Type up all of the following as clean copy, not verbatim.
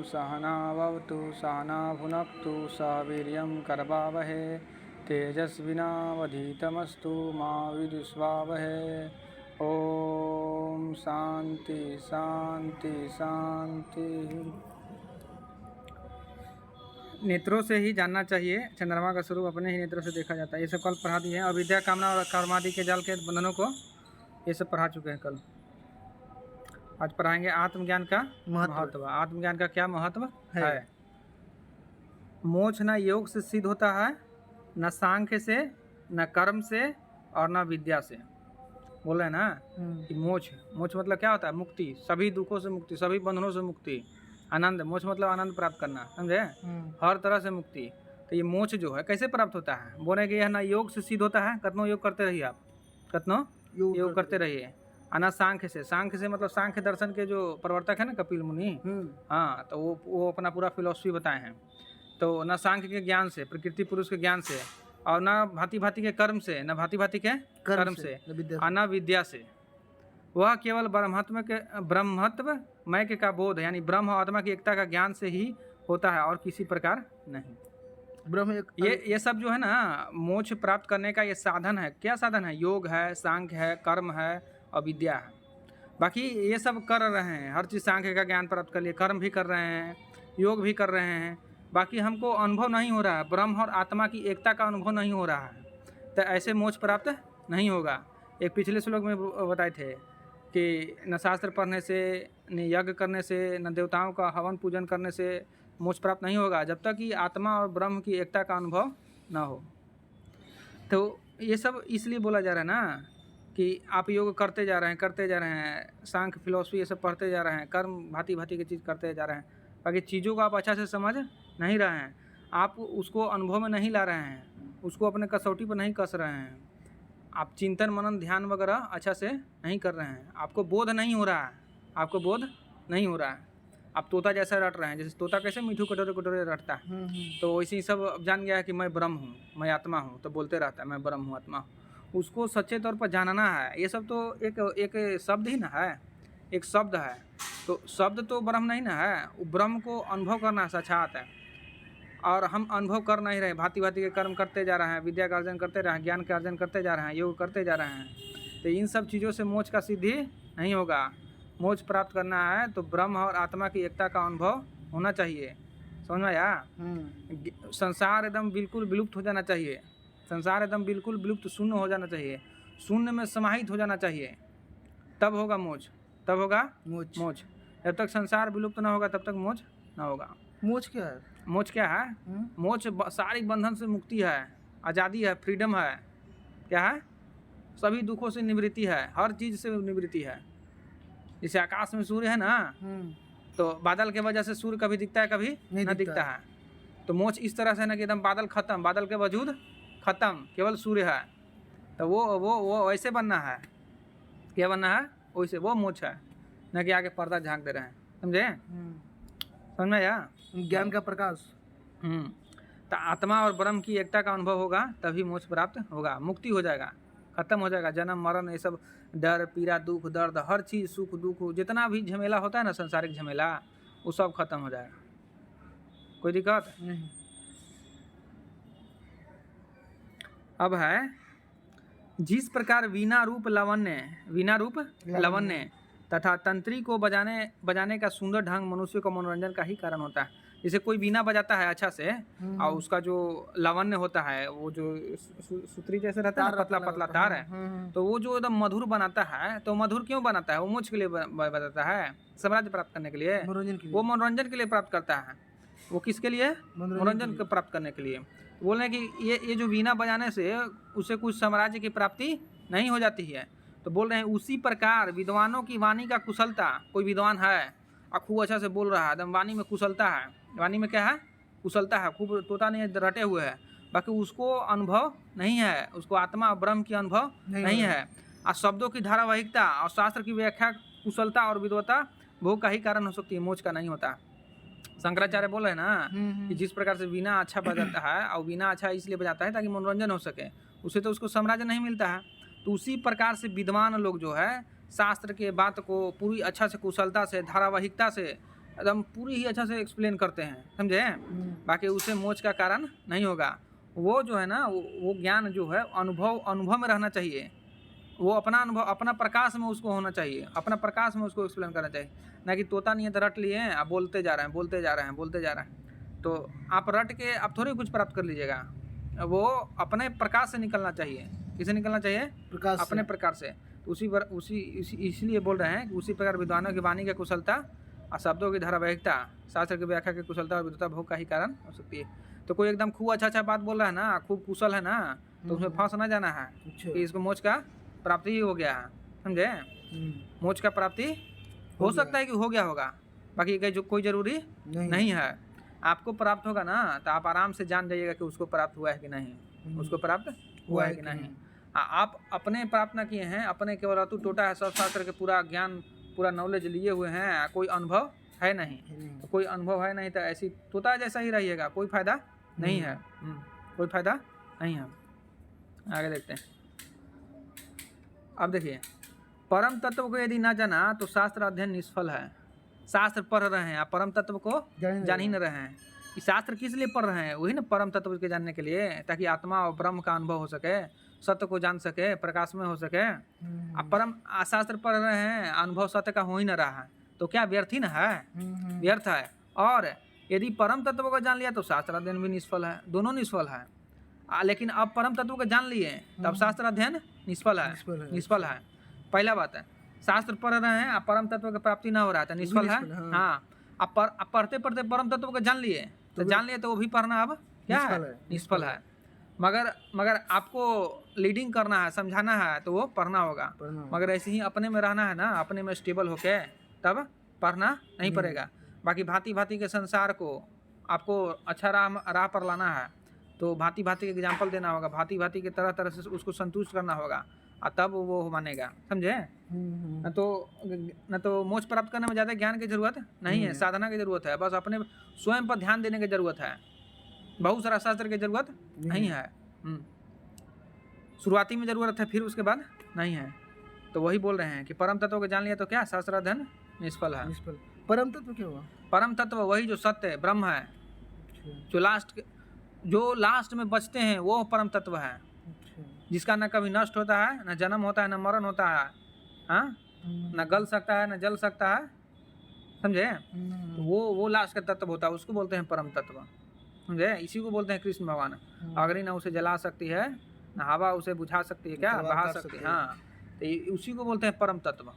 सहनावतु सहना भुनक्तु सह वीर्यं करवावहे तेजस्विनावधीतमस्तु मा विद्विषावहे। ओम शांति शांति शांति। नेत्रों से ही जानना चाहिए, चंद्रमा का स्वरूप अपने ही नेत्रों से देखा जाता है। ये सब कल पढ़ा दिए हैं। अविद्या कामना और कर्मादि के जाल के बंधनों को ये सब पढ़ा चुके हैं कल। आज पढ़ाएंगे आत्मज्ञान का महत्व। आत्मज्ञान का क्या महत्व है? मोक्ष न योग से सिद्ध होता है, न सांख्य से, न कर्म से और न विद्या से। बोले ना कि मोक्ष मतलब क्या होता है? मुक्ति, सभी दुखों से मुक्ति, सभी बंधनों से मुक्ति, आनंद। मोक्ष मतलब आनंद प्राप्त करना, समझे? हर तरह से मुक्ति। तो ये मोक्ष जो है कैसे प्राप्त होता है? बोले कि यह ना योग से सिद्ध होता है, कतनो योग करते रहिए आप, कतनो योग करते रहिए। आना सांख्य से मतलब सांख्य दर्शन के जो प्रवर्तक है ना कपिल मुनि, हाँ, तो वो अपना पूरा फिलॉसफी बताए हैं। तो न सांख्य के ज्ञान से, प्रकृति पुरुष के ज्ञान से, और न भांति भांति के कर्म से, न भांति भांति के कर्म से, न विद्या से। वह केवल ब्रह्मत्व का बोध, यानी ब्रह्म और आत्मा की एकता का ज्ञान से ही होता है और किसी प्रकार नहीं। ब्रह्म ये सब जो है ना मोक्ष प्राप्त करने का ये साधन है। क्या साधन है? योग है, सांख्य है, कर्म है और विद्या है। बाकी ये सब कर रहे हैं, हर चीज़ सांख्य का ज्ञान प्राप्त कर लिए, कर्म भी कर रहे हैं, योग भी कर रहे हैं। बाकी हमको अनुभव नहीं हो रहा है, ब्रह्म और आत्मा की एकता का अनुभव नहीं हो रहा है, तो ऐसे मोक्ष प्राप्त नहीं होगा। एक पिछले श्लोक में बताए थे कि न शास्त्र पढ़ने से, न यज्ञ करने से, न देवताओं का हवन पूजन करने से मोक्ष प्राप्त नहीं होगा, जब तक कि आत्मा और ब्रह्म की एकता का अनुभव न हो। तो ये सब इसलिए बोला जा रहा है ना कि आप योग करते जा रहे हैं, सांख्य फिलॉसफी ये सब पढ़ते जा रहे हैं, कर्म भांति भांति की चीज़ करते जा रहे हैं, बाकी चीज़ों को आप अच्छा से समझ नहीं रहे हैं, आप उसको अनुभव में नहीं ला रहे हैं, उसको अपने कसौटी पर नहीं कस रहे हैं, आप चिंतन मनन ध्यान वगैरह अच्छा से नहीं कर रहे हैं, आपको बोध नहीं हो रहा है, आप तोता जैसा रट रहे हैं। जैसे तोता कैसे मीठू कटोरे कटोरे रटता है, तो वैसे ही सब जान गया है कि मैं ब्रह्म हूँ, मैं आत्मा हूँ, तो बोलते रहता है मैं ब्रह्म हूँ, आत्मा हूँ। उसको सच्चे तौर पर जानना है। ये सब तो एक शब्द ही ना है, एक शब्द है, तो शब्द तो ब्रह्म नहीं ना है। वो ब्रह्म को अनुभव करना साक्षात है, और हम अनुभव कर नहीं रहे, भांति भांति के कर्म करते जा रहे हैं, विद्या का अर्जन करते रहे हैं, ज्ञान का अर्जन करते जा रहे हैं, योग करते जा रहे हैं। तो इन सब चीज़ों से मोक्ष का सिद्धि नहीं होगा। मोक्ष प्राप्त करना है तो ब्रह्म और आत्मा की एकता का अनुभव होना चाहिए। समझ में आया? संसार एकदम बिल्कुल विलुप्त हो जाना चाहिए, संसार एकदम बिल्कुल विलुप्त शून्य हो जाना चाहिए, शून्य में समाहित हो जाना चाहिए, तब होगा मोक्ष, तब होगा मोक्ष। जब तक संसार विलुप्त ना होगा तब तक मोक्ष ना होगा। मोक्ष क्या है? मोक्ष सारी बंधन से मुक्ति है, आज़ादी है, फ्रीडम है। क्या है? सभी दुखों से निवृत्ति है, हर चीज़ से निवृत्ति है। जैसे आकाश में सूर्य है ना, तो बादल के वजह से सूर्य कभी दिखता है, कभी नहीं दिखता है। तो मोक्ष इस तरह से ना कि एकदम बादल खत्म, बादल के वजूद खत्म, केवल सूर्य है। तो वो वैसे बनना है। क्या बनना है? वैसे वो मोक्ष है, न कि आगे पर्दा झांक दे रहे हैं। समझे? समझ में आया? ज्ञान का प्रकाश। तो आत्मा और ब्रह्म की एकता का अनुभव होगा तभी मोक्ष प्राप्त होगा, मुक्ति हो जाएगा, खत्म हो जाएगा जन्म मरण, ये सब डर पीड़ा दुख दर्द, हर चीज़ सुख दुख, जितना भी झमेला होता है ना सांसारिक झमेला, वो सब खत्म हो जाएगा। कोई दिक्कत नहीं। अब है जिस प्रकार वीणा रूप लवण्य तथा तंत्री को बजाने का सुंदर ढंग मनुष्य को मनोरंजन का ही कारण होता है। जैसे कोई वीणा बजाता है अच्छा से, और उसका जो लावण्य होता है, वो जो सूत्री जैसे रहता है, पतला पतला तार है, तो वो जो एकदम मधुर बनाता है, तो मधुर क्यों बनाता है? वो मोक्ष के लिए बजाता है, साम्राज्य प्राप्त करने के लिए, वो मनोरंजन के लिए प्राप्त करता है। वो किसके लिए? मनोरंजन को प्राप्त करने के लिए। बोल रहे हैं कि ये जो वीणा बजाने से उसे कुछ साम्राज्य की प्राप्ति नहीं हो जाती है। तो बोल रहे हैं उसी प्रकार विद्वानों की वाणी का कुशलता, कोई विद्वान है और खूब अच्छा से बोल रहा है, एकदम वाणी में कुशलता है, वाणी में क्या है? कुशलता है, खूब तोता नहीं रटे हुए है, बाकी उसको अनुभव नहीं है, उसको आत्मा और ब्रह्म की अनुभव नहीं है, और शब्दों की धारावाहिकता और शास्त्र की व्याख्या कुशलता और विद्वता भोग का ही कारण हो सकती है, मोक्ष का नहीं होता। शंकराचार्य बोल रहे हैं ना कि जिस प्रकार से वीणा अच्छा बजाता है, और वीणा अच्छा इसलिए बजाता है ताकि मनोरंजन हो सके, उसे तो उसको साम्राज्य नहीं मिलता है। तो उसी प्रकार से विद्वान लोग जो है शास्त्र के बात को पूरी अच्छा से कुशलता से धारावाहिकता से एकदम पूरी ही अच्छा से एक्सप्लेन करते हैं, समझे। बाकी उसे मोक्ष का कारण नहीं होगा। वो जो है ना वो ज्ञान जो है अनुभव में रहना चाहिए। वो अपना अनुभव अपना प्रकाश में उसको होना चाहिए, अपना प्रकाश में उसको एक्सप्लेन करना चाहिए, ना कि तोता नहीं है तो रट लिए हैं आप बोलते जा रहे हैं बोलते जा रहे हैं बोलते जा रहे हैं। तो आप रट के आप थोड़ी कुछ प्राप्त कर लीजिएगा, वो अपने प्रकाश से निकलना चाहिए। किसे निकलना चाहिए? प्रकाश से। अपने प्रकार से। तो इसलिए बोल रहे हैं कि उसी प्रकार विद्वानों की वाणी की कुशलता और शब्दों की धारावाहिकता शास्त्र की व्याख्या की कुशलता और विद्वता भोग का ही कारण हो सकती है। तो कोई एकदम खूब अच्छा बात बोल रहा है ना, खूब कुशल है ना, तो उसमें फंस ना जाना है कि इसको मोक्ष का प्राप्ति ही हो गया है, समझे। मोक्ष का प्राप्ति हो सकता है कि हो गया होगा, बाकी जो कोई जरूरी नहीं है। आपको प्राप्त होगा ना तो आप आराम से जान जाइएगा कि उसको प्राप्त हुआ है कि नहीं, उसको प्राप्त हुआ है कि नहीं। आप अपने प्राप्त ना किए हैं, अपने केवल अतु टोटा है, सब शास्त्र के पूरा ज्ञान पूरा नॉलेज लिए हुए हैं, कोई अनुभव है नहीं। तो कोई अनुभव है नहीं तो ऐसी तोता जैसा ही रहिएगा, कोई फायदा नहीं है, कोई फायदा नहीं है। आगे देखते हैं। अब देखिए, परम तत्व को यदि ना जाना तो शास्त्र अध्ययन निष्फल है। शास्त्र पढ़ रहे हैं, आप परम तत्व को जान ही न रहे हैं। कि शास्त्र किस लिए पढ़ रहे हैं? वही ना परम तत्व के जानने के लिए, ताकि आत्मा और ब्रह्म का अनुभव हो सके, सत्य को जान सके, प्रकाश में हो सके। आप शास्त्र पढ़ रहे हैं, अनुभव सत्य का हो ही न रहा है, तो क्या व्यर्थ ही न है? व्यर्थ है। और यदि परम तत्व को जान लिया तो शास्त्र अध्ययन भी निष्फल है, दोनों निष्फल है। लेकिन अब परम तत्व को जान लिए तब शास्त्र अध्ययन निष्फल है। पहला बात है, शास्त्र पढ़ रहे हैं, आप परम तत्व की प्राप्ति ना हो रहा है तो निष्फल है। हाँ, आप पढ़ते पढ़ते परम तत्व को जान लिए तो वो भी पढ़ना अब क्या है? निष्फल है। मगर आपको लीडिंग करना है, समझाना है, तो वो पढ़ना होगा। मगर ऐसे ही अपने में रहना है ना, अपने में स्टेबल होके तब पढ़ना नहीं पड़ेगा। बाकी भांति भांति के संसार को आपको अच्छा राह पर लाना है तो भांति भांति के एग्जाम्पल देना होगा, भांति भांति के तरह तरह से उसको संतुष्ट करना होगा, और तब वो मानेगा, समझे। न तो मोक्ष प्राप्त करने में ज़्यादा ज्ञान की जरूरत नहीं है, साधना की जरूरत है, बस अपने स्वयं पर ध्यान देने की जरूरत है। बहुत सारा शास्त्र की जरूरत नहीं है। शुरुआती में जरूरत है, फिर उसके बाद नहीं है। तो वही बोल रहे हैं कि परम तत्व को जान लिया तो क्या शास्त्र अध्ययन निष्फल है। परम तत्व क्या हुआ? परम तत्व वही जो सत्य ब्रह्म है, जो लास्ट में बचते हैं, वो परम तत्व है। जिसका न कभी नष्ट होता है, न जन्म होता है, न मरण होता है, हाँ, न गल सकता है, न जल सकता है, समझे। तो वो लास्ट का तत्व होता है, उसको बोलते हैं परम तत्व, समझे। इसी को बोलते हैं कृष्ण भगवान। अग्नि न उसे जला सकती है, न हवा उसे बुझा सकती है, क्या बहा सकती है, हाँ, तो उसी को बोलते हैं परम तत्व।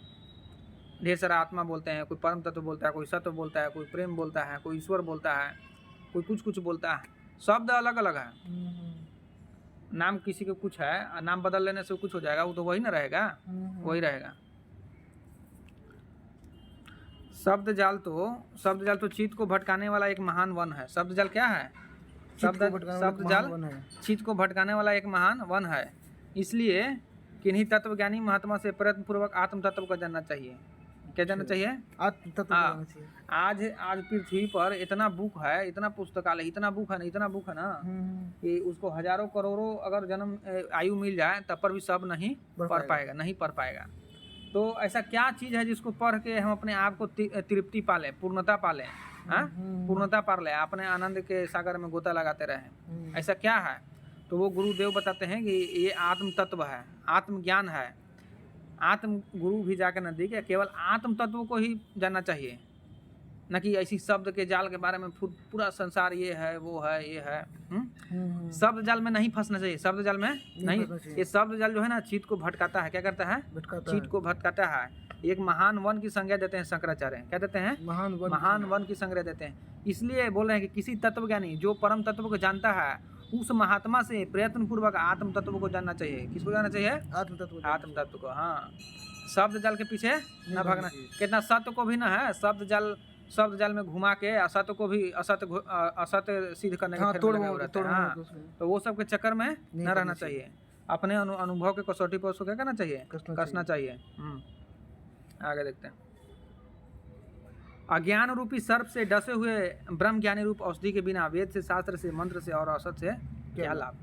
ढेर सारा आत्मा बोलते हैं, कोई परम तत्व बोलता है, कोई सत्य बोलता है, कोई प्रेम बोलता है, कोई ईश्वर बोलता है, कोई कुछ बोलता है। शब्द अलग अलग है, नाम किसी को कुछ है, नाम बदल लेने से कुछ हो जाएगा, वो तो वही ना रहेगा, वही रहेगा। शब्द जाल तो चित्त को भटकाने वाला एक महान वन है। शब्द जाल क्या है? शब्द जाल चित्त को भटकाने वाला एक महान वन है। इसलिए किन्हीं तत्वज्ञानी महात्मा से प्रयत्न पूर्वक आत्म तत्व को जानना चाहिए। क्या जानना चाहिए? आत्म तत्व जानना चाहिए। आज पृथ्वी पर इतना बुक है, इतना पुस्तकालय, इतना बुक है ना कि उसको हजारों करोड़ों अगर जन्म आयु मिल जाए तब पर भी सब नहीं पढ़ पाएगा। तो ऐसा क्या चीज है जिसको पढ़ के हम अपने आप को तृप्ति पाले, पूर्णता पाले, पूर्णता पा ले, अपने आनंद के सागर में गोता लगाते रहे? ऐसा क्या है? तो वो गुरुदेव बताते हैं कि ये आत्म तत्व है, आत्म ज्ञान है। आत्म गुरु भी जाकर न दिखे, केवल आत्म तत्व को ही जानना चाहिए, न कि ऐसी शब्द के जाल के बारे में पूरा संसार ये है, वो है, ये है। शब्द जाल में नहीं फंसना चाहिए, शब्द जाल में नहीं। ये शब्द जाल जो है ना चित्त को भटकाता है। क्या करता है? चित्त को भटकाता है। एक महान वन की संज्ञा देते हैं शंकराचार्य। क्या देते हैं? महान वन की संज्ञा देते हैं। इसलिए बोल रहे हैं कि किसी तत्वज्ञानी जो परम तत्व को जानता है उस महात्मा से प्रयत्न पूर्वक आत्म तत्व को जानना चाहिए। किसको जानना चाहिए? आत्म तत्व को। हाँ, शब्द जाल के पीछे न भागना। कितना सत्य को भी ना है, शब्द जाल में घुमा के असत्य को भी असत्य सिद्ध करने के तो वो सब के चक्कर में न रहना चाहिए। अपने अनुभव के कसौटी पर उसको क्या करना चाहिए? कसना चाहिए। आगे देखते हैं। अज्ञान रूपी सर्प से डसे हुए ब्रह्म ज्ञानी रूप औषधि के बिना वेद से, शास्त्र से, मंत्र से और औसत से क्या लाभ?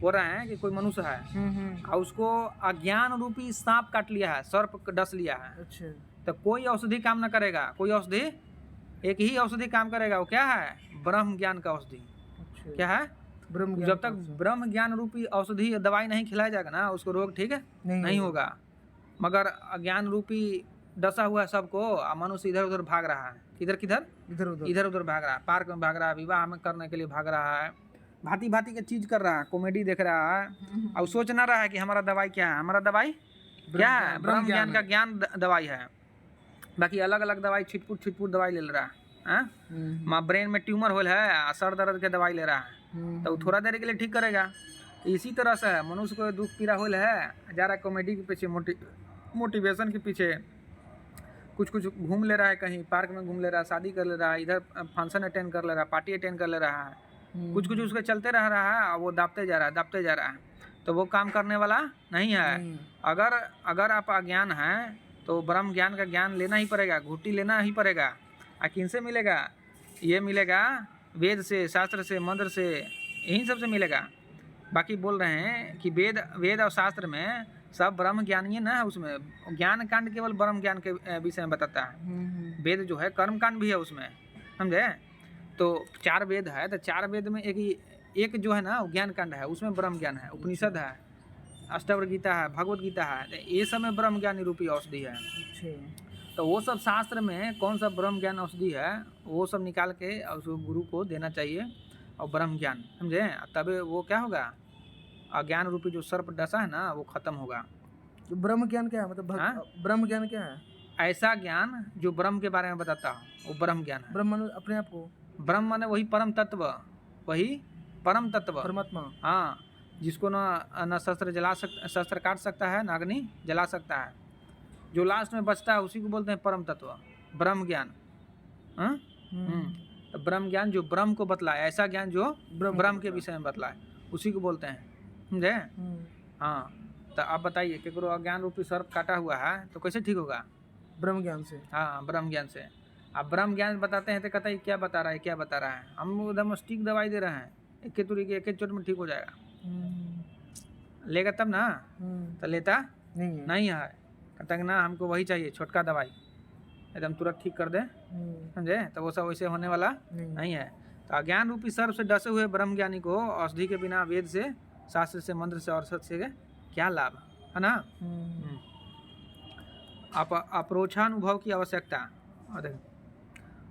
बोल रहे हैं कि कोई मनुष्य है और उसको अज्ञान रूपी सांप काट लिया है, सर्प डस लिया है। अच्छा। तो कोई औषधि काम न करेगा, कोई औषधि एक ही औषधि काम करेगा, वो क्या है? ब्रह्म ज्ञान का औषधि। अच्छा, क्या है? ब्रह्म ज्ञान जब का तक औषधि। ब्रह्म ज्ञान रूपी औषधि दवाई नहीं खिलाया जाएगा ना, उसको रोग ठीक है नहीं होगा। मगर अज्ञान रूपी डसा हुआ है सबको, मनुष्य इधर उधर भाग रहा है। किधर किधर? इधर उधर भाग रहा है, पार्क में भाग रहा है, विवाह में करने के लिए भाग रहा है, भांति भांति की चीज कर रहा है, कॉमेडी देख रहा है, और सोच ना रहा है कि हमारा दवाई क्या है। हमारा दवाई क्या है? ब्रह्म ज्ञान का ज्ञान दवाई है। बाकी अलग अलग दवाई छिटपुट दवाई ले रहा है। माँ ब्रेन में ट्यूमर होल है, सर दर्द के दवाई ले रहा है, तो थोड़ा देर के लिए ठीक करेगा। इसी तरह से मनुष्य को दुख पीड़ा होल है, जा रहा है कॉमेडी के पीछे, मोटिवेशन के पीछे, कुछ घूम ले रहा है, कहीं पार्क में घूम ले रहा है, शादी कर ले रहा है, इधर फंक्शन अटेंड कर ले रहा है, पार्टी अटेंड कर ले रहा है, कुछ उसके चलते रह रहा है, और वो दाबते जा रहा है, तो वो काम करने वाला नहीं है। अगर आप अज्ञान हैं तो ब्रह्म ज्ञान का ज्ञान लेना ही पड़ेगा, घूटी लेना ही पड़ेगा। और किन से मिलेगा? ये मिलेगा वेद से, शास्त्र से, मंत्र से, यही सब से मिलेगा। बाकी बोल रहे हैं कि वेद और शास्त्र में सब ब्रह्म ज्ञान ही ना है, उसमें ज्ञान कांड केवल ब्रह्म ज्ञान के विषय में बताता है। वेद जो है कर्म कांड भी है उसमें, समझे? तो 4 वेद है, तो 4 वेद में एक जो है ना वो ज्ञान कांड है, उसमें ब्रह्म ज्ञान है। उपनिषद है, अष्टावक्र गीता है, भगवत गीता है, तो ये सब में ब्रह्म ज्ञान रूपी औषधि है। तो वो सब शास्त्र में कौन सा ब्रह्म ज्ञान औषधि है, वो सब निकाल के उसको गुरु को देना चाहिए, और ब्रह्म ज्ञान, समझे? तब वो क्या होगा? अज्ञान रूपी जो सर्प डसा है ना, वो खत्म होगा। तो ब्रह्म ज्ञान क्या है? मतलब ब्रह्म ज्ञान क्या है? ऐसा ज्ञान जो ब्रह्म के बारे में बताता हो, वो ब्रह्म ज्ञान है। ब्रह्म माने अपने आप को, ब्रह्म माने वही परम तत्व, परमात्मा। हाँ, जिसको ना शस्त्र काट सकता है, ना अग्नि जला सकता है, जो लास्ट में बचता है उसी को बोलते हैं परम तत्व, ब्रह्म ज्ञान। तो ब्रह्म ज्ञान जो ब्रह्म को बतलाए, ऐसा ज्ञान जो ब्रह्म के विषय में बतलाए, उसी को बोलते हैं, समझे? हाँ, तो आप बताइए, केकरो अज्ञान रूपी सर्प काटा हुआ है तो कैसे ठीक होगा? ब्रह्म ज्ञान से। हाँ, ब्रह्म ज्ञान से। आप ब्रह्म ज्ञान बताते हैं तो कहता है क्या बता रहा है, हम उधर स्टिक दवाई दे रहे हैं, एक चोट में ठीक हो जाएगा। लेगा तब ना, तो लेता नहीं है, कहता है ना हमको वही चाहिए, छोटका दवाई एकदम तुरंत ठीक कर दे, समझे? तो वो सब वैसे होने वाला नहीं है। तो अज्ञान रूपी सर्प से डसे हुए ब्रह्म ज्ञानी को औषधि के बिना वेद से, शास्त्र से, मंत्र से और सत्य से क्या लाभ है ना? अप्रोक्षानुभव की आवश्यकता।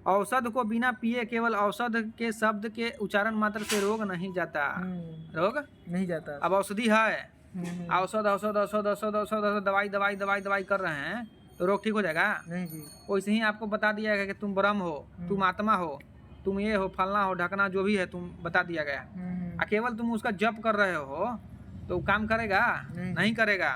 औषध को बिना पिए केवल औषध के शब्द के उच्चारण मात्र से रोग नहीं जाता। रोग नहीं जाता। अब औषधि है, औषध दवाई कर रहे हैं, तो रोग ठीक हो जाएगा? नहीं जी। वैसे ही आपको बता दिया गया कि तुम ब्रह्म हो, तुम आत्मा हो, तुम ये हो, फलना हो, ढकना, जो भी है तुम बता दिया गया। केवल तुम उसका जप कर रहे हो तो काम करेगा? नहीं करेगा।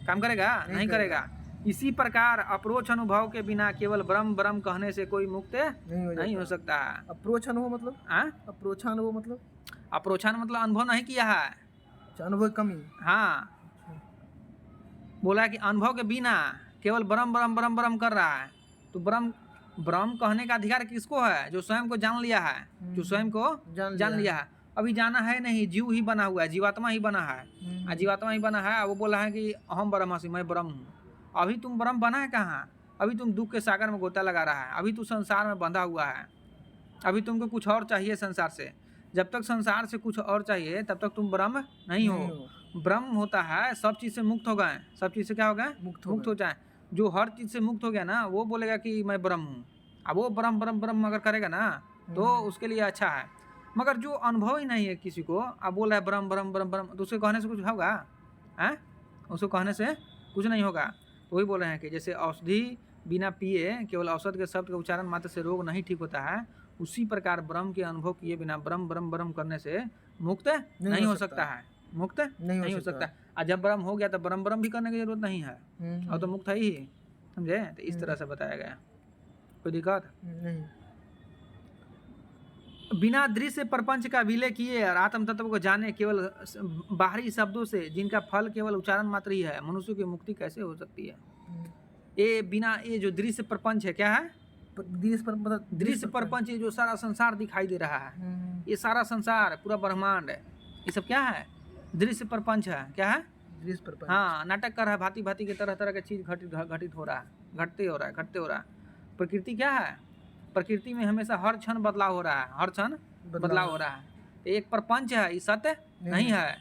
काम करेगा? नहीं करेगा। इसी प्रकार अप्रोक्ष अनुभव के बिना केवल ब्रह्म कहने से कोई मुक्त नहीं हो सकता है। अप्रोक्ष अनुभव मतलब? अप्रोक्षानुभव मतलब अनुभव नहीं किया है, अनुभव कमी। हाँ, बोला कि अनुभव के बिना केवल ब्रह्म कर रहा है, तो ब्रह्म कहने का अधिकार किसको है? जो स्वयं को जान लिया है, जो स्वयं को जान लिया है। अभी जाना है नहीं, जीव ही बना हुआ है, जीवात्मा ही बना है, जीवात्मा ही बना है। वो बोला है कि अहम ब्रह्मास्मि, मैं ब्रह्म हूँ। अभी तुम ब्रह्म बना है कहाँ? अभी तुम दुख के सागर में गोता लगा रहा है, अभी तू संसार में बंधा हुआ है, अभी तुमको कुछ और चाहिए संसार से। जब तक संसार से कुछ और चाहिए तब तक तुम ब्रह्म नहीं हो। ब्रह्म होता है सब चीज़ से मुक्त हो गए, सब चीज़ से क्या हो गए? मुक्त हो जाए। जो हर चीज़ से मुक्त हो गया ना, वो बोलेगा कि मैं ब्रह्म हूँ। अब वो ब्रह्म अगर करेगा ना तो उसके लिए अच्छा है। मगर जो अनुभव ही नहीं है किसी को, अब बोल रहा है ब्रह्म, तो उसके कहने से कुछ होगा? उसको कहने से कुछ नहीं होगा। तो वही बोल रहे हैं कि जैसे औषधि बिना पिए केवल औषध के शब्द के उच्चारण मात्र से रोग नहीं ठीक होता है, उसी प्रकार ब्रह्म के अनुभव किए बिना ब्रह्म करने से मुक्त नहीं हो सकता है। मुक्त नहीं हो सकता। और जब ब्रह्म हो गया तो ब्रह्म भी करने की जरूरत नहीं है, और तो मुक्त है ही, समझे? तो इस तरह से बताया गया। कोई दिक्कत नहीं। बिना दृश्य प्रपंच का विलय किए और आत्म तत्व को जाने केवल बाहरी शब्दों से, जिनका फल केवल उच्चारण मात्र ही है, मनुष्य की मुक्ति कैसे हो सकती है? ये बिना, ये जो दृश्य प्रपंच है, क्या है दृश्य प्रपंच? ये जो सारा संसार दिखाई दे रहा है, ये सारा संसार, पूरा ब्रह्मांड, ये सब क्या है? दृश्य प्रपंच है। क्या है? दृश्य प्रपंच। हाँ, नाटक कर रहा है, भांति भांति के तरह तरह के चीज घटित हो रहा है, घटते हो रहा है। प्रकृति क्या है? प्रकृति में हमेशा हर क्षण बदलाव हो रहा है, हर क्षण बदलाव हो रहा है। तो एक प्रपंच है, ये सत्य नहीं है।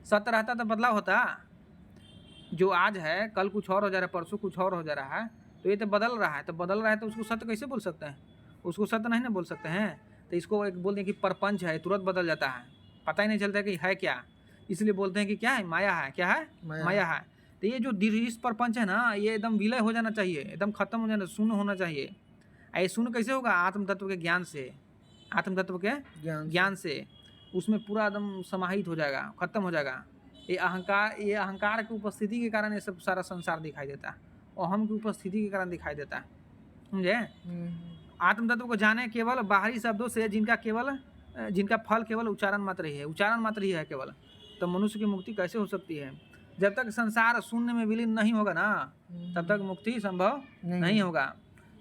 सत्य रहता तो बदलाव होता। जो आज है कल कुछ और हो जा रहा है, परसों कुछ और हो जा रहा है, तो ये तो बदल रहा है। तो बदल रहा है तो उसको सत्य कैसे बोल सकते हैं? उसको सत्य नहीं ना बोल सकते हैं। तो इसको एक बोल दें कि प्रपंच है, तुरंत बदल जाता है, पता ही नहीं चलता कि है क्या। इसलिए बोलते हैं कि क्या है, माया है। क्या है? माया है। तो ये जो दृश्य प्रपंच है ना, ये एकदम विलय हो जाना चाहिए, एकदम खत्म हो जाना, शून्य होना चाहिए। ये शून्य कैसे होगा? आत्म तत्व के ज्ञान से, आत्म तत्व के ज्ञान से उसमें पूरा एकदम समाहित हो जाएगा, खत्म हो जाएगा। ये अहंकार की उपस्थिति के कारण ये सब सारा संसार दिखाई देता है, और अहम की उपस्थिति के कारण दिखाई देता है, समझे? आत्म तत्व को जाने केवल बाहरी शब्दों से, जिनका फल केवल उच्चारण मात्र ही है, उच्चारण मात्र ही है केवल। तो मनुष्य की मुक्ति कैसे हो सकती है? जब तक संसार शून्य में विलीन नहीं होगा ना, तब तक मुक्ति संभव नहीं होगा।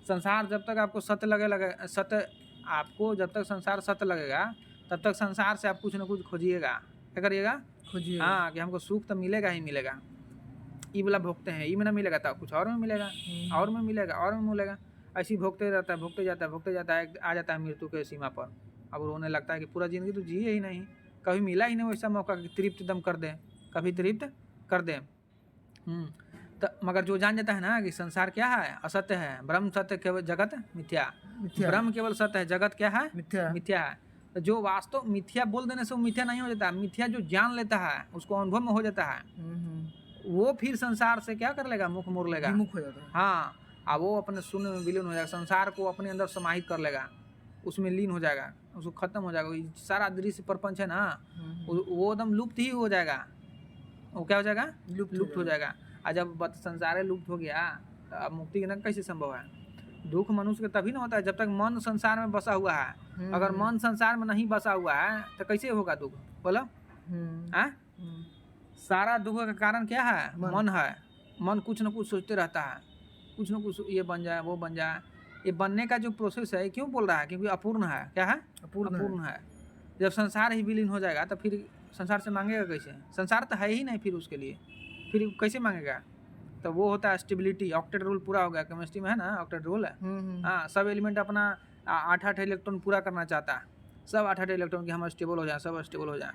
संसार जब तक आपको सत्य सत्य आपको जब तक संसार सत्य लगेगा, तब तक संसार से आप कुछ न कुछ खोजिएगा। क्या करिएगा? खोजिएगा। हाँ, कि हमको सुख तो मिलेगा ही मिलेगा। ये वाला भोगते हैं, ये में ना मिलेगा तो कुछ और में मिलेगा, और में मिलेगा, और में मिलेगा। ऐसे ही भोगते रहता है, भोगते जाता है, आ जाता है मृत्यु के सीमा पर। अब रोने लगता है कि पूरा जिंदगी तो जिए ही नहीं, कभी मिला ही नहीं वैसा मौका कि तृप्त दम कर दे, कभी तृप्त कर दे। तो मगर जो जान जाता है ना कि संसार क्या है? असत्य है, ब्रह्म सत्य, केवल जगत मिथ्या। ब्रह्म केवल सत्य है, जगत क्या है? मिथ्या है। तो जो वास्तव मिथ्या बोल देने से वो मिथ्या नहीं हो जाता। मिथ्या जो जान लेता है, उसको अनुभव में हो जाता है, वो फिर संसार से क्या कर लेगा? मुख मोड़ लेगा, मुख हो जाता है। हाँ, अब वो अपने शून्य में विलीन हो जाएगा, संसार को अपने अंदर समाहित कर लेगा, उसमें लीन हो जाएगा, उसको खत्म हो जाएगा। सारा दृश्य प्रपंच है ना, वो एकदम लुप्त ही हो जाएगा। वो क्या हो जाएगा? लुप्त हो जाएगा। और जब संसार लुप्त हो गया, तो अब मुक्ति ना कैसे संभव है? दुख मनुष्य का तभी ना होता है जब तक मन संसार में बसा हुआ है। अगर मन संसार में नहीं बसा हुआ है तो कैसे होगा दुख? बोलो। सारा दुख का कारण क्या है? मन है। मन कुछ न कुछ सोचते रहता है, कुछ न कुछ, ये बन जाए, वो बन जाए। ये बनने का जो प्रोसेस है, क्यों बोल रहा है? क्योंकि अपूर्ण है। क्या है? अपूर्ण है। जब संसार ही विलीन हो जाएगा तो फिर संसार से मांगेगा कैसे? संसार तो है ही नहीं फिर उसके लिए, फिर कैसे मांगेगा? तो वो होता है स्टेबिलिटी। ऑक्टेट रूल पूरा हो गया, केमिस्ट्री में है ना, ऑक्टेट रूल है। हाँ, सब एलिमेंट अपना 8 इलेक्ट्रॉन पूरा करना चाहता है, सब 8 इलेक्ट्रॉन की हम स्टेबल हो जाए, सब स्टेबल हो जाए।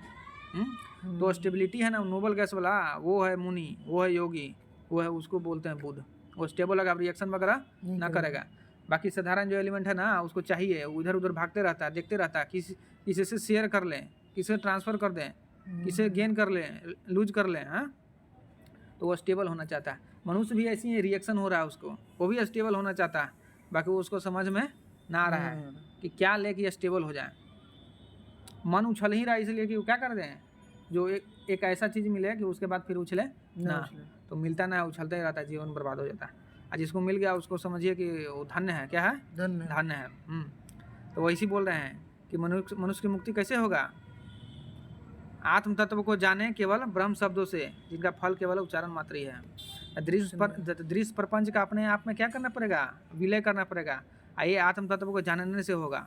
तो स्टेबिलिटी है ना, नोबल गैस वाला, वो है मुनि, वो है योगी, वो है, उसको बोलते हैं बुध। वो स्टेबल होगा, रिएक्शन वगैरह ना करेगा। बाकी साधारण जो एलिमेंट है ना, उसको चाहिए, इधर उधर भागते रहता है, देखते रहता है, किसी से शेयर कर लें, किसे ट्रांसफ़र कर दें, किसे गेन कर लें, लूज कर लें। हाँ, तो वो स्टेबल होना चाहता है। मनुष्य भी ऐसी ही रिएक्शन हो रहा है उसको, वो भी स्टेबल होना चाहता है, बाकी वो उसको समझ में ना आ रहा है कि क्या ले कि स्टेबल हो जाए। मन उछल ही रहा है, इसलिए कि वो क्या कर दें, जो एक ऐसा चीज़ मिले कि उसके बाद फिर उछले ना, तो मिलता ना है, उछलता ही रहता है, जीवन बर्बाद हो जाता है। और जिसको मिल गया उसको समझिए कि वो धन्य है। क्या है? धन्य है। तो वैसे बोल रहे हैं कि मनुष्य की मुक्ति कैसे होगा? आत्म तत्व को जाने केवल ब्रह्म शब्दों से, जिनका फल केवल उच्चारण मात्र ही है। दृश्य प्रपंच का अपने आप में क्या करना पड़ेगा? विलय करना पड़ेगा। ये आत्म तत्व को जानने से होगा,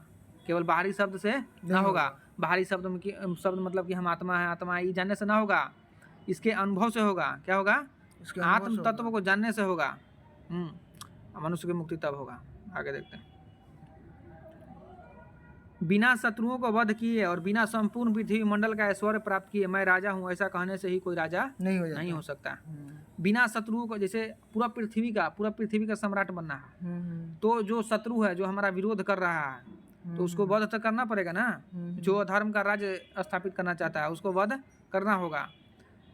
केवल बाहरी शब्द से ना होगा। बाहरी शब्द मतलब कि हम आत्मा है, आत्मा है, ये जानने से ना होगा, इसके अनुभव से होगा। क्या होगा? आत्म तत्व को जानने से होगा। मनुष्य की मुक्ति तब होगा। आगे देखते हैं। बिना शत्रुओं को वध किए और बिना संपूर्ण पृथ्वी मंडल का ऐश्वर्य प्राप्त किए मैं राजा हूँ, ऐसा कहने से ही कोई राजा नहीं हो सकता। बिना शत्रुओं को, जैसे पूरा पृथ्वी का सम्राट बनना है, तो जो शत्रु है, जो हमारा विरोध कर रहा है, तो उसको वध तो करना पड़ेगा ना। जो अधर्म का राज्य स्थापित करना चाहता है, उसको वध करना होगा।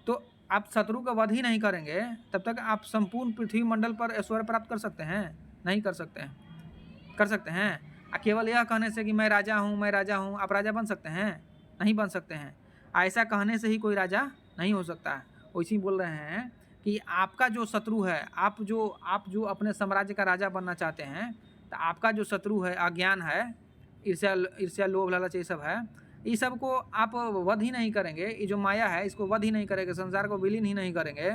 तो आप शत्रु का वध ही नहीं करेंगे, तब तक आप संपूर्ण पृथ्वी मंडल पर ऐश्वर्य प्राप्त कर सकते हैं? नहीं कर सकते हैं। कर सकते हैं? केवल यह कहने से कि मैं राजा हूँ, आप राजा बन सकते हैं? नहीं बन सकते हैं। ऐसा कहने से ही कोई राजा नहीं हो सकता है। वैसे ही बोल रहे हैं कि आपका जो शत्रु है, आप जो अपने साम्राज्य का राजा बनना चाहते हैं, तो आपका जो शत्रु है, अज्ञान है, ईर्ष्या, लोभ, लालच, ये सब है, ये सब को आप वध ही नहीं करेंगे, ये जो माया है इसको वध ही नहीं करेंगे, संसार को विलीन ही नहीं करेंगे,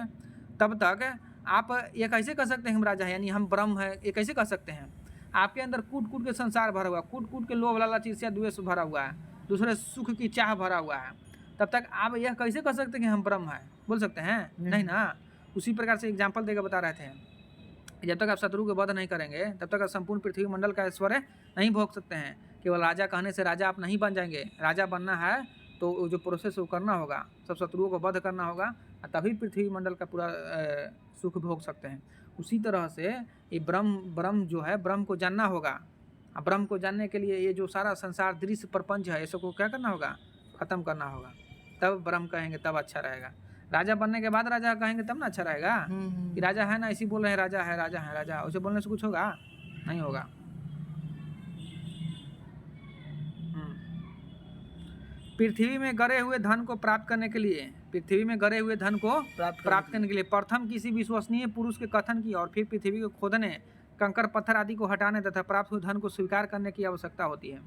तब तक आप ये कैसे कह सकते हैं हम राजा हैं, यानी हम ब्रह्म है, ये कैसे कह सकते हैं? आपके अंदर कूट कूट के संसार भरा हुआ, कूट कूट के लोभ, लालच, ईर्ष्या, द्वेष भरा हुआ है, दूसरे सुख की चाह भरा हुआ है, तब तक आप यह कैसे कह सकते हैं कि हम ब्रह्म हैं? बोल सकते हैं? नहीं ना। उसी प्रकार से एग्जाम्पल देकर बता रहे थे जब तक आप शत्रु को वध नहीं करेंगे तब तक आप संपूर्ण पृथ्वी मंडल का ऐश्वर्य नहीं भोग सकते हैं। केवल राजा कहने से राजा आप नहीं बन जाएंगे। राजा बनना है तो वो जो प्रोसेस वो करना होगा, सब शत्रुओं को वध करना होगा, तभी पृथ्वी मंडल का पूरा सुख भोग सकते हैं। उसी तरह से ये ब्रह्म जो है, ब्रह्म को जानना होगा। अब ब्रह्म को जानने के लिए ये जो सारा संसार दृश्य प्रपंच है, ये सबको क्या करना होगा, खत्म करना होगा, तब ब्रह्म कहेंगे, तब अच्छा रहेगा। राजा बनने के बाद राजा कहेंगे तब ना अच्छा रहेगा। कि राजा है ना, इसी बोल रहे हैं राजा है, राजा है, राजा, उसे बोलने से कुछ होगा नहीं होगा। पृथ्वी में गड़े हुए धन को प्राप्त करने के लिए, पृथ्वी में गड़े हुए धन को प्राप्त करने के लिए प्रथम किसी विश्वसनीय पुरुष के कथन की और फिर पृथ्वी को खोदने, कंकड़ पत्थर आदि को हटाने तथा प्राप्त हुए धन को स्वीकार करने की आवश्यकता होती है।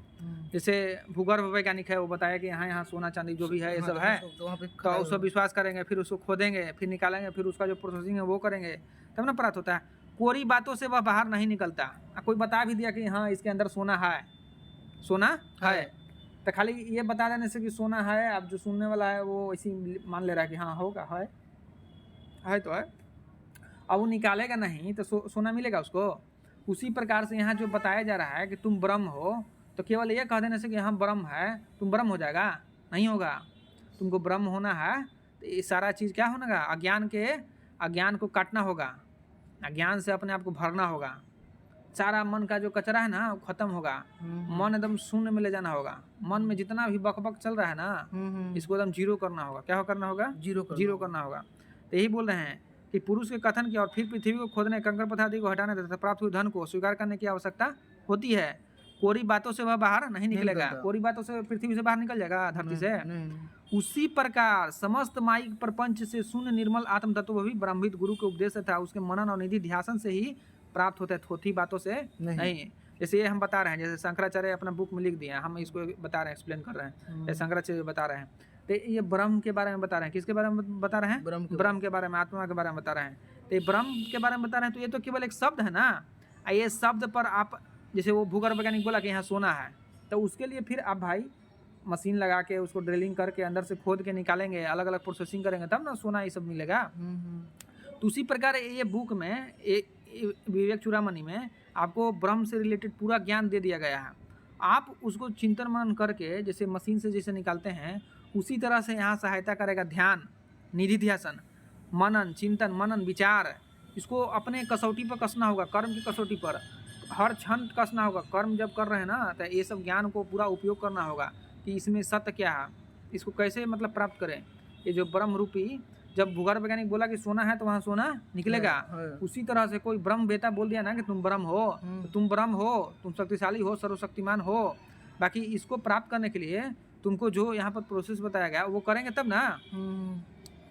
जैसे भूगर्भ वैज्ञानिक है, वो बताया कि यहाँ सोना चांदी जो भी है ये सब है, तो उस पर विश्वास करेंगे, फिर उसको खोदेंगे, फिर निकालेंगे, फिर उसका जो प्रोसेसिंग है वो करेंगे, तब ना प्राप्त होता है। कोरी बातों से वह बाहर नहीं निकलता। कोई बता भी दिया कि हाँ इसके अंदर सोना है, सोना है, तो खाली ये बता देने से कि सोना है, अब जो सुनने वाला है वो ऐसी मान ले रहा है कि हाँ होगा, है तो है, अब वो निकालेगा नहीं तो सोना मिलेगा उसको। उसी प्रकार से यहाँ जो बताया जा रहा है कि तुम ब्रह्म हो, तो केवल ये कह देने से कि हम ब्रह्म है, तुम ब्रह्म हो जाएगा, नहीं होगा। तुमको ब्रह्म होना है तो ये सारा चीज़ क्या होगा, अज्ञान को काटना होगा, अज्ञान से अपने आप को भरना होगा। सारा मन का जो कचरा है ना वो खत्म होगा, मन एकदम शून्य में ले जाना होगा। मन में जितना भी बकबक चल रहा है ना, इसको एकदम जीरो करना होगा। क्या करना होगा, जीरो करना होगा। तो यही बोल रहे हैं कि पुरुष के कथन की और फिर पृथ्वी को खोदने, कंकड़ पत्थर आदि को हटाने तथा प्राप्त हुए धन को स्वीकार करने की आवश्यकता होती है। कोरी बातों से वह बाहर नहीं निकलेगा। कोरी बातों से पृथ्वी से बाहर निकल जाएगा, धरती से। उसी प्रकार समस्त माइक प्रपंच से शून्य निर्मल आत्म तत्व भी ब्रह्मविद गुरु के उपदेश था, उसके मनन और निधि ध्यासन से ही प्राप्त होता है, थोथी बातों से नहीं। जैसे ये हम बता रहे हैं, जैसे शंकराचार्य अपना बुक में लिख दिए, हम इसको बता रहे हैं, एक्सप्लेन कर रहे हैं, शंकराचार्य बता रहे हैं। तो ये ब्रह्म के बारे में बता रहे हैं, किसके बारे में बता रहे हैं, ब्रह्म के बारे में, आत्मा के बारे में बता रहे हैं। तो ये ब्रह्म के बारे में बता रहे हैं, तो ये तो केवल एक शब्द है ना। ये शब्द पर आप, जैसे वो भूगर्भ वैज्ञानिक बोला कि यहाँ सोना है, तो उसके लिए फिर आप भाई मशीन लगा के उसको ड्रिलिंग करके अंदर से खोद के निकालेंगे, अलग अलग प्रोसेसिंग करेंगे, तब ना सोना ये सब मिलेगा। तो उसी प्रकार ये बुक में, विवेक चूड़ामणि में आपको ब्रह्म से रिलेटेड पूरा ज्ञान दे दिया गया है। आप उसको चिंतन मनन करके, जैसे मशीन से जैसे निकालते हैं, उसी तरह से यहाँ सहायता करेगा ध्यान, निधि ध्यासन, मनन, चिंतन मनन, विचार। इसको अपने कसौटी पर कसना होगा, कर्म की कसौटी पर हर क्षण कसना होगा। कर्म जब कर रहे हैं ना, तो ये सब ज्ञान को पूरा उपयोग करना होगा कि इसमें सत्य क्या है, इसको कैसे मतलब प्राप्त करें। ये जो ब्रह्म रूपी, जब भूगर्भ वैज्ञानिक बोला कि सोना है तो वहाँ सोना निकलेगा, उसी तरह से कोई ब्रह्म बेटा बोल दिया ना कि तुम ब्रह्म हो, तो तुम ब्रह्म हो, तुम शक्तिशाली हो, सर्वशक्तिमान हो। बाकी इसको प्राप्त करने के लिए तुमको जो यहाँ पर प्रोसेस बताया गया वो करेंगे तब ना।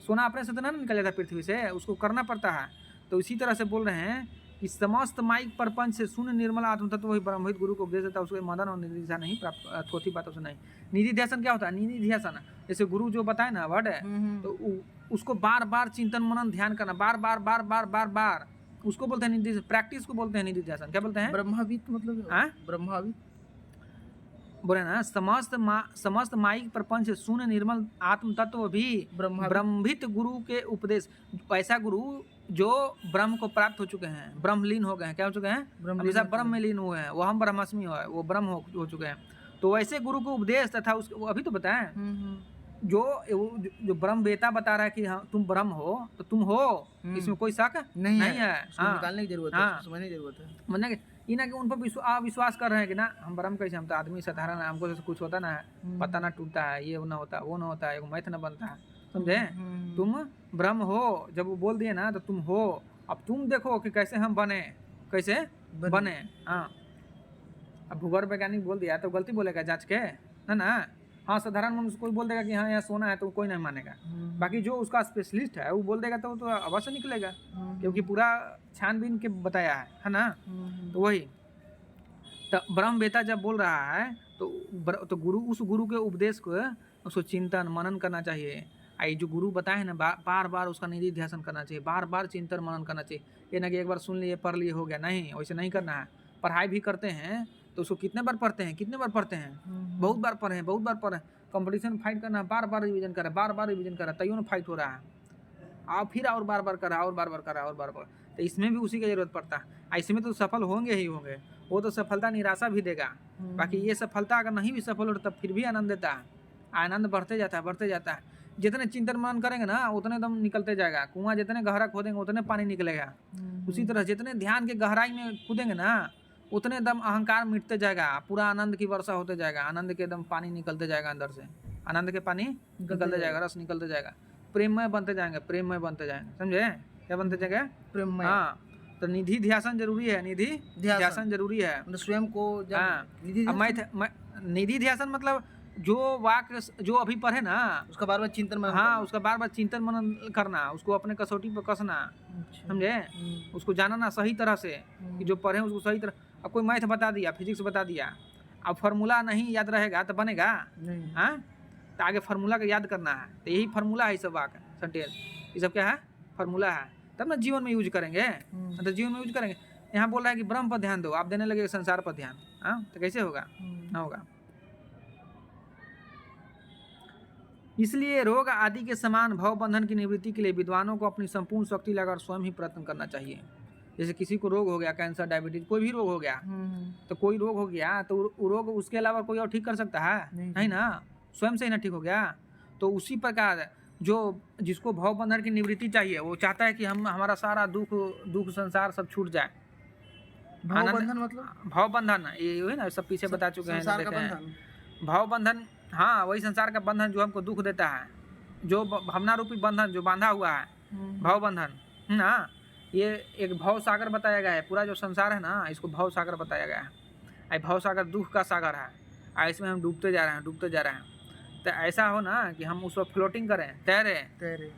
सोना अपने से तो ना निकल जाता पृथ्वी से, उसको करना पड़ता है। तो इसी तरह से बोल रहे हैं कि समस्त माइक प्रपंच से शून्य निर्मल आत्म तत्व वही ब्रह्मविद गुरु को उपदेश देता है, उसके मदन और निधि ध्यान नहीं प्राप्त, थोथी बातों से नहीं। निधि ध्यासन क्या होता है, निधि ध्यासन जैसे गुरु जो बताए ना वर्ड है, तो उसको बार बार चिंतन मनन ध्यान करना, बार बार बार बार बार बार, उसको बोलते हैं निधि, प्रैक्टिस को बोलते हैं निधि ध्यासन। क्या बोलते हैं, ब्रह्माविद, मतलब ब्रह्माविद बोले ना। समस्त माइक प्रपंच से शून्य निर्मल आत्म तत्व भी ब्रह्मविद गुरु के उपदेश, ऐसा गुरु जो ब्रह्म को प्राप्त हो चुके हैं, ब्रह्मलीन हो गए हैं। क्या हो चुके हैं, हमेशा ब्रह्म में लीन हुए हैं। वो हम ब्रह्मास्मि हो, वो ब्रह्म हो चुके हैं। तो वैसे गुरु को उपदेश तथा उसके, वो अभी तो बताएं, जो ब्रह्म बेटा बता रहा है कि हाँ तुम ब्रह्म हो, तो तुम हो, इसमें कोई शक नहीं है। हाँ, निकालने की जरूरत है, समझने की जरूरत है। मतलब कि ना कि उन पर विश्वास कर रहे हैं कि ना हम ब्रह्म कैसे, हम तो आदमी साधारण है, हमको जैसे कुछ होता ना है, पता ना टूटता है, ये ना होता, वो ना होता है, मैथ ना बनता है, समझे। तुम ब्रह्म हो, जब वो बोल दिए ना तो तुम हो। अब तुम देखो कि कैसे हम बने, कैसे बने। हाँ, अब भूगर्भ वैज्ञानिक बोल दिया तो गलती बोलेगा जांच के ना। हाँ, साधारण मनुष्य कोई बोल देगा कि हाँ यहाँ सोना है तो कोई नहीं मानेगा। बाकी जो उसका स्पेशलिस्ट है वो बोल देगा तो अवश्य निकलेगा, क्योंकि पूरा छानबीन के बताया है ना। तो वही तो ब्रह्म बेटा जब बोल रहा है तो गुरु, उस गुरु के उपदेश को उसको चिंतन मनन करना चाहिए। आई जो गुरु बताए ना, बार बार उसका निधि ध्यासन करना चाहिए, बार बार चिंतन मनन करना चाहिए। ये ना कि एक बार सुन लिए पढ़ लिए हो गया, नहीं, वैसे नहीं करना है। पढ़ाई भी करते हैं तो उसको कितने बार पढ़ते हैं, बहुत बार पढ़े, बहुत बार पढ़े। कंपटीशन फाइट करना, बार बार रिवीजन करा, बार बार रिवीजन करा, तैयो ना फाइट हो रहा है, और फिर और बार बार करा, और बार बार करा, और बार बार। तो इसमें भी उसी की जरूरत पड़ता है। इसमें तो सफल होंगे ही होंगे, वो तो सफलता निराशा भी देगा। बाकी ये सफलता अगर नहीं भी सफल हो तब फिर भी आनंद देता है, आनंद बढ़ते जाता है। जितने चिंतन मनन करेंगे ना उतने दम निकलते जाएगा, कुआं जितने गहरा खोदेंगे उतने पानी निकलेगा। उसी तरह जितने ध्यान के गहराई में कूदेंगे ना उतने दम अहंकार मिटते जाएगा, पूरा आनंद की वर्षा होते जाएगा, आनंद के दम पानी निकलते जाएगा, अंदर से आनंद के पानी निकलते जाएगा, रस निकलते जाएगा, प्रेममय बनते जाएंगे, प्रेममय बनते जाएंगे। समझे क्या बनते जाएंगे? प्रेममय। हाँ, तो निधि ध्यासन जरूरी है, निधि ध्यासन जरूरी है। मतलब स्वयं को निधि ध्यासन मतलब जो वाक्य जो अभी पढ़े ना उसका बार बार चिंतन मनन। हाँ, उसका बार बार चिंतन मनन करना, उसको अपने कसौटी पर कसना। समझे? उसको जानना सही तरह से कि जो पढ़े उसको सही तरह। अब कोई मैथ बता दिया, फिजिक्स बता दिया, अब फार्मूला नहीं याद रहेगा तो बनेगा? हाँ, तो आगे फार्मूला का याद करना है। तो यही फार्मूला है, ये सब वाक्य सेंटेंस, ये सब क्या है? फार्मूला है, तब ना जीवन में यूज करेंगे। तो जीवन में यूज करेंगे। यहाँ बोल रहा है कि ब्रह्म पर ध्यान दो, आप देने लगे संसार पर ध्यान। हाँ, तो कैसे होगा? ना होगा। इसलिए रोग आदि के समान भव बंधन की निवृत्ति के लिए विद्वानों को अपनी संपूर्ण शक्ति लगाकर स्वयं ही प्रयत्न करना चाहिए। जैसे किसी को रोग हो गया, कैंसर, डायबिटीज, कोई भी रोग हो गया, तो कोई रोग हो गया तो रोग उसके अलावा कोई और ठीक कर सकता है? नहीं ना, स्वयं से ही ना ठीक हो गया। तो उसी प्रकार जो जिसको भव बंधन की निवृत्ति चाहिए वो चाहता है कि हम हमारा सारा दुख संसार सब छूट जाए। भव बंधन मतलब भव बंधन ये है ना, सब पीछे बता चुके हैं। भव बंधन, हाँ, वही संसार का बंधन जो हमको दुख देता है, जो भावना रूपी बंधन जो बांधा हुआ है, भव बंधन ना। ये एक भव सागर बताया गया है। पूरा जो संसार है ना इसको भव सागर बताया गया है। भव सागर दुख का सागर है, इसमें हम डूबते जा रहे हैं। तो ऐसा हो ना कि हम उस वक्त फ्लोटिंग करें, तैरे।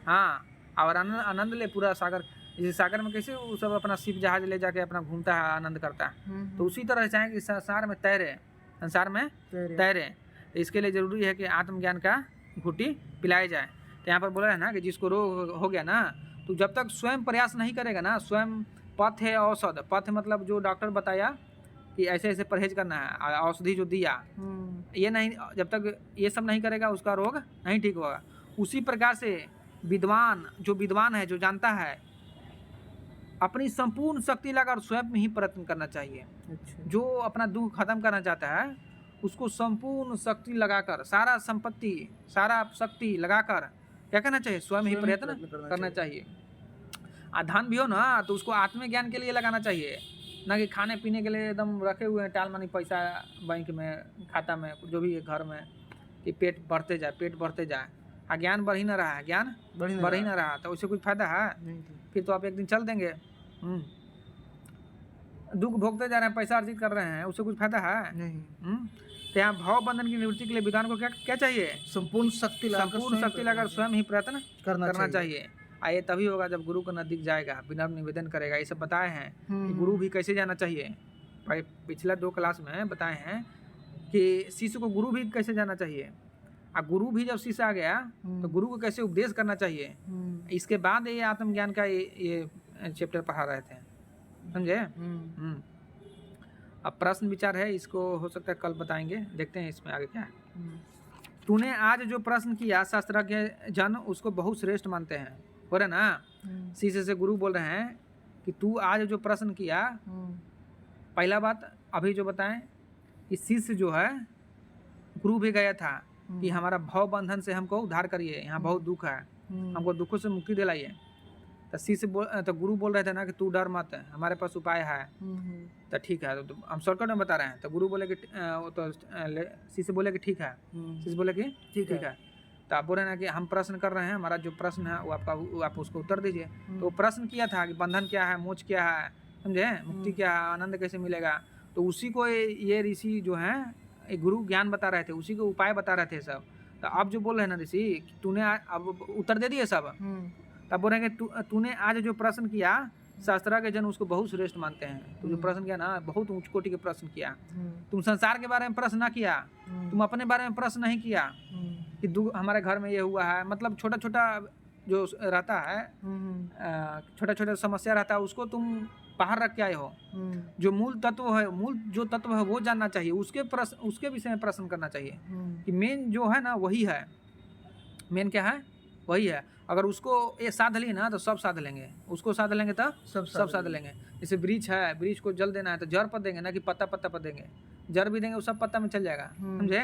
हाँ, और आनंद ले पूरा सागर। इस सागर में कैसे वो सब अपना शिप जहाज ले जाके अपना घूमता है, आनंद करता है। तो उसी तरह चाहे कि संसार में तैरे। इसके लिए जरूरी है कि आत्मज्ञान का घुट्टी पिलाई जाए। तो यहाँ पर बोला है ना कि जिसको रोग हो गया ना, तो जब तक स्वयं प्रयास नहीं करेगा ना, स्वयं पथ है औषध, पथ मतलब जो डॉक्टर बताया कि ऐसे ऐसे परहेज करना है, औषधि जो दिया, ये नहीं, जब तक ये सब नहीं करेगा उसका रोग नहीं ठीक होगा। उसी प्रकार से विद्वान है, जो जानता है, अपनी संपूर्ण शक्ति लगाकर स्वयं में ही प्रयत्न करना चाहिए। जो अपना दुख खत्म करना चाहता है उसको संपूर्ण शक्ति लगाकर, सारा संपत्ति, सारा शक्ति लगाकर क्या करना चाहिए? स्वयं ही प्रयत्न करना चाहिए। धन भी हो ना तो उसको आत्मज्ञान के लिए लगाना चाहिए, ना कि खाने पीने के लिए एकदम रखे हुए हैं टाल मानी पैसा बैंक में, खाता में, जो भी है घर में, कि पेट बढ़ते जाए। ज्ञान बढ़ ही ना रहा है, ज्ञान बढ़ ही ना रहा, तो उससे कुछ फायदा है? फिर तो आप एक दिन चल देंगे। दुख भोगते जा रहे हैं, पैसा अर्जित कर रहे हैं, उससे कुछ फायदा है? नहीं। तो यहाँ भाव बंधन की निवृत्ति के लिए विद्वान को क्या चाहिए? संपूर्ण शक्ति लगाकर स्वयं ही प्रयत्न करना चाहिए। ये तभी होगा जब गुरु को नजदीक जाएगा, विनम्र निवेदन करेगा। ये सब बताए हैं कि गुरु भी कैसे जाना चाहिए। भाई पिछला 2 क्लास में बताए हैं कि शिष्य को गुरु भी कैसे जाना चाहिए। गुरु भी जब शिष्य आ गया तो गुरु को कैसे उपदेश करना चाहिए। इसके बाद ये आत्मज्ञान का ये चैप्टर पढ़ा रहे थे, समझे? अब प्रश्न विचार है, इसको हो सकता है कल बताएंगे, देखते हैं इसमें आगे क्या है। तूने आज जो प्रश्न किया शास्त्रज्ञ जन उसको बहुत श्रेष्ठ मानते हैं, हो रहा ना। शिष्य से गुरु बोल रहे हैं कि तू आज जो प्रश्न किया, पहला बात अभी जो बताएं कि शिष्य जो है गुरु भी गया था कि हमारा भव बंधन से हमको उद्धार करिए, यहाँ बहुत दुख है, हमको दुखों से मुक्ति दिलाइए। तो गुरु बोल रहे थे ना कि तू डर मत, हमारे पास उपाय है। तो ठीक है, तो हम शॉर्टकट में बता रहे हैं। तो गुरु बोले कि तो शिष्य बोले कि ठीक है, शिष्य बोले कि ठीक है। तो आप बोल रहे हैं कि हम प्रश्न कर रहे हैं, हमारा जो प्रश्न है वो आप उसको उत्तर दीजिए। तो प्रश्न किया था कि बंधन क्या है, मोक्ष क्या है, समझे, मुक्ति क्या है, आनंद कैसे मिलेगा। तो उसी को ये ऋषि जो है गुरु ज्ञान बता रहे थे, उसी के उपाय बता रहे थे सब। तो अब जो बोल रहे हैं ना ऋषि, तूने अब उत्तर दे दिए सब। तब बोल रहे हैं कि तूने आज जो प्रश्न किया शास्त्र के जन उसको बहुत श्रेष्ठ मानते हैं। तू जो प्रश्न किया ना बहुत उच्च कोटि के प्रश्न किया। तुम संसार के बारे में प्रश्न ना किया, तुम अपने बारे में प्रश्न नहीं किया कि हमारे घर में ये हुआ है, मतलब छोटा छोटा जो रहता है, छोटा छोटा समस्या रहता है, उसको तुम बाहर रख के आए हो। जो मूल तत्व है वो जानना चाहिए, उसके विषय में प्रश्न करना चाहिए कि मेन जो है ना वही है। मेन क्या है? वही है। अगर उसको ये साध ली ना तो सब साध लेंगे, उसको साध लेंगे तो सब सब साध लेंगे। जैसे वृक्ष है, वृक्ष को जल देना है तो जड़ पर देंगे ना कि पत्ता पत्ता पर देंगे। जड़ भी देंगे वो सब पत्ता में चल जाएगा, समझे।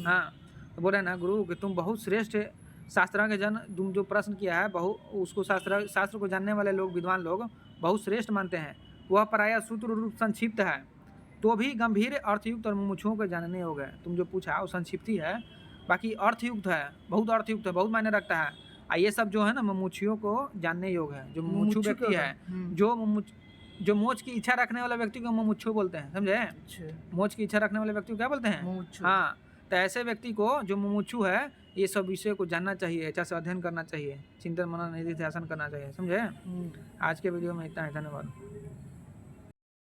हाँ, तो बोले ना गुरु कि तुम बहुत श्रेष्ठ शास्त्र के जन, तुम जो प्रश्न किया है उसको शास्त्र को जानने वाले लोग, विद्वान लोग बहुत श्रेष्ठ मानते हैं। वह प्रायः सूत्र रूप संक्षिप्त है, तो भी गंभीर अर्थयुक्त और मुमुक्षुओं को जानने योग्य है। तुम जो पूछा वो संक्षिप्ति है, बाकी अर्थयुक्त है, बहुत अर्थयुक्त है, बहुत मायने रखता है। ये सब जो है ना मुमुक्षुओं को जानने योग्य है। जो मुमुक्षु व्यक्ति है, जो मोक्ष की इच्छा रखने वाला व्यक्ति को मुमुक्षु बोलते हैं, समझे। मोक्ष की इच्छा रखने वाले व्यक्ति को क्या बोलते हैं? हाँ, तो ऐसे व्यक्ति को जो मुमुक्षु है ये सब विषय को जानना चाहिए, अच्छा से अध्ययन करना चाहिए, चिंतन मनन निधि ध्यान करना चाहिए, समझे। आज के वीडियो में इतना है, धन्यवाद।